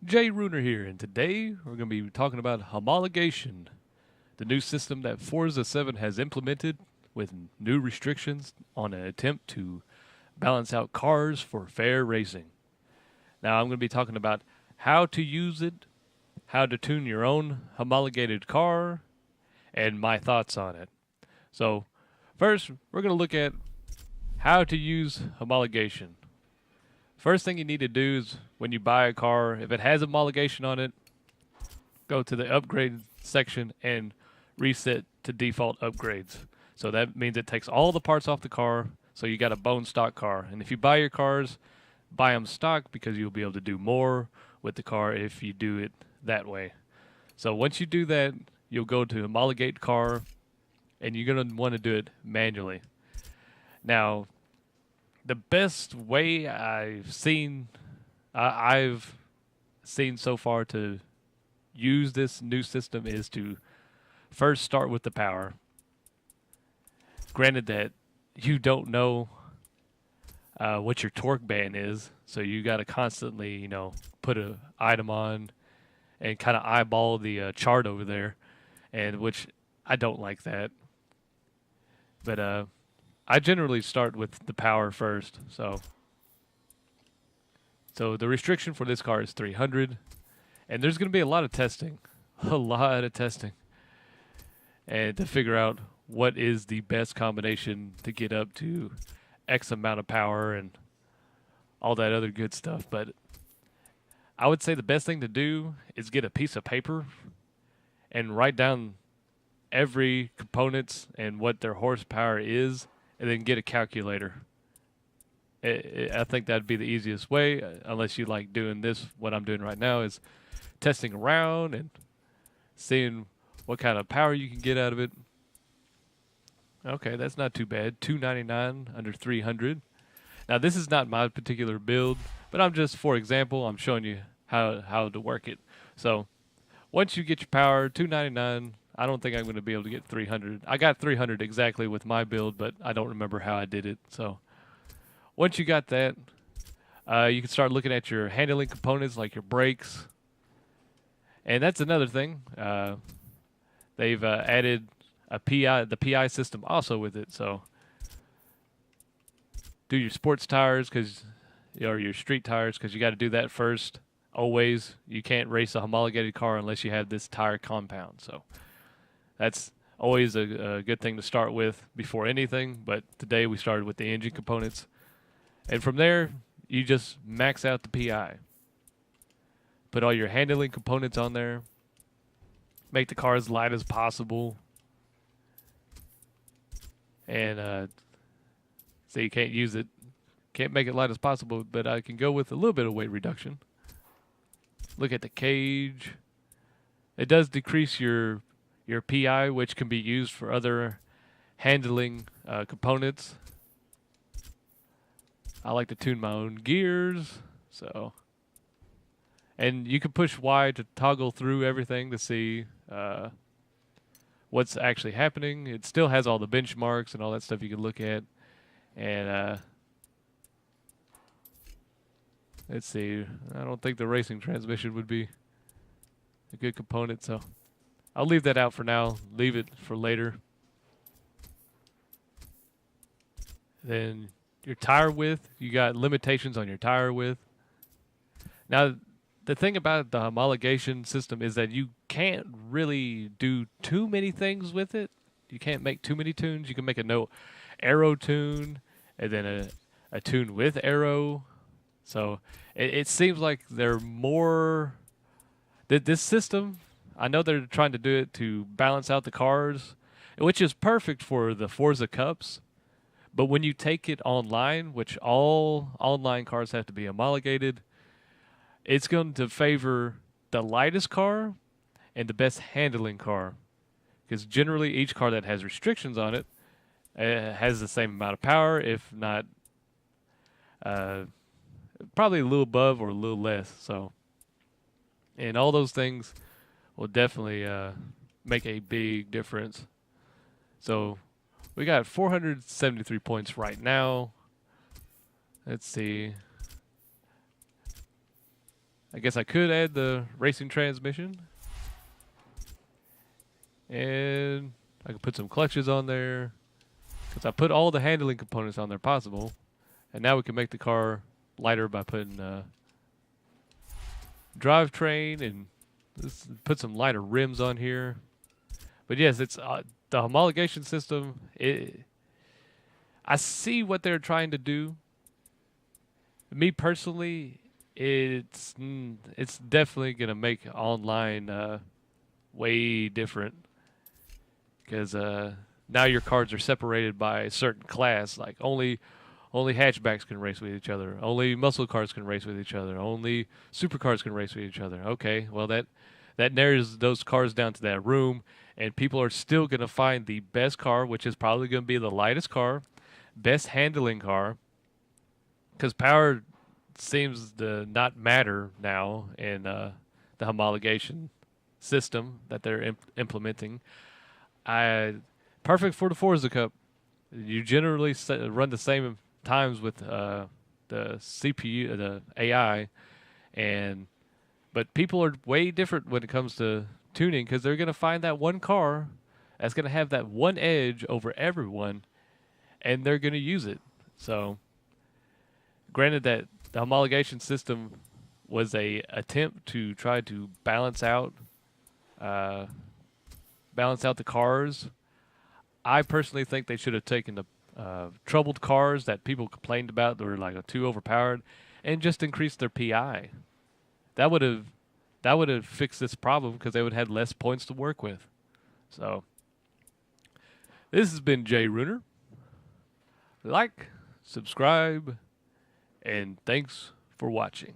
Jay Runer here, and today we're going to be talking about homologation, the new system that Forza 7 has implemented with new restrictions on an attempt to balance out cars for fair racing. Now, I'm going to be talking about how to use it, how to tune your own homologated car, and my thoughts on it. So, first, we're going to look at how to use homologation. First thing you need to do is when you buy a car, if it has homologation on it, go to the upgrade section and reset to default upgrades. So that means it takes all the parts off the car, so you got a bone stock car. And if you buy your cars, buy them stock because you'll be able to do more with the car if you do it that way. So once you do that, you'll go to homologate car, and you're going to want to do it manually. Now, the best way I've seen so far to use this new system is to first start with the power. Granted that you don't know what your torque band is, so you got to constantly, put a item on and kind of eyeball the chart over there, and which I don't like that. But I generally start with the power first. So the restriction for this car is 300, and there's going to be a lot of testing, a lot of testing, and to figure out what is the best combination to get up to X amount of power and all that other good stuff. But I would say the best thing to do is get a piece of paper and write down every components and what their horsepower is, and then get a calculator. I think that'd be the easiest way, unless you like doing this. What I'm doing right now is testing around and seeing what kind of power you can get out of it. Okay, that's not too bad. 299 under 300. Now this is not my particular build, but I'm just, for example, I'm showing you how to work it. So once you get your power, 299. I don't think I'm going to be able to get 300. I got 300 exactly with my build, but I don't remember how I did it. So once you got that, you can start looking at your handling components like your brakes. And that's another thing. They've added the PI system also with it. So do your sports tires or your street tires, because you got to do that first. Always, you can't race a homologated car unless you have this tire compound. So that's always a good thing to start with before anything. But today we started with the engine components. And from there, you just max out the PI. Put all your handling components on there. Make the car as light as possible. And so you can't use it. Can't make it light as possible, but I can go with a little bit of weight reduction. Look at the cage. It does decrease your PI, which can be used for other handling components. I like to tune my own gears, and you can push Y to toggle through everything to see what's actually happening. It still has all the benchmarks and all that stuff you can look at. And let's see, I don't think the racing transmission would be a good component, so I'll leave that out for now. Leave it for later. Then your tire width, you got limitations on your tire width. Now, the thing about the homologation system is that you can't really do too many things with it. You can't make too many tunes. You can make a no arrow tune, and then a tune with arrow. So it seems like they're more... This system, I know they're trying to do it to balance out the cars, which is perfect for the Forza Cups. But when you take it online, which all online cars have to be homologated, it's going to favor the lightest car and the best handling car. Because generally each car that has restrictions on it has the same amount of power, if not probably a little above or a little less. So, and all those things will definitely make a big difference. So we got 473 points right now. Let's see. I guess I could add the racing transmission, and I could put some clutches on there, because I put all the handling components on there possible, and now we can make the car lighter by putting drivetrain and let's put some lighter rims on here. But yes, it's the homologation system. I see what they're trying to do. Me personally, it's definitely gonna make online way different, because now your cars are separated by a certain class. Like only hatchbacks can race with each other. Only muscle cars can race with each other. Only supercars can race with each other. Okay, well that narrows those cars down to that room, and people are still going to find the best car, which is probably going to be the lightest car, best handling car, because power seems to not matter now in the homologation system that they're implementing. Perfect for the Forza Cup. You generally run the same times with the CPU, the AI, but people are way different when it comes to tuning, because they're going to find that one car that's going to have that one edge over everyone, and they're going to use it. So, granted that the homologation system was a attempt to try to uh, balance out the cars. I personally think they should have taken the troubled cars that people complained about that were like too overpowered, and just increased their PI. That would have fixed this problem, because they would have had less points to work with. So this has been Jay Runer. Like, subscribe, and thanks for watching.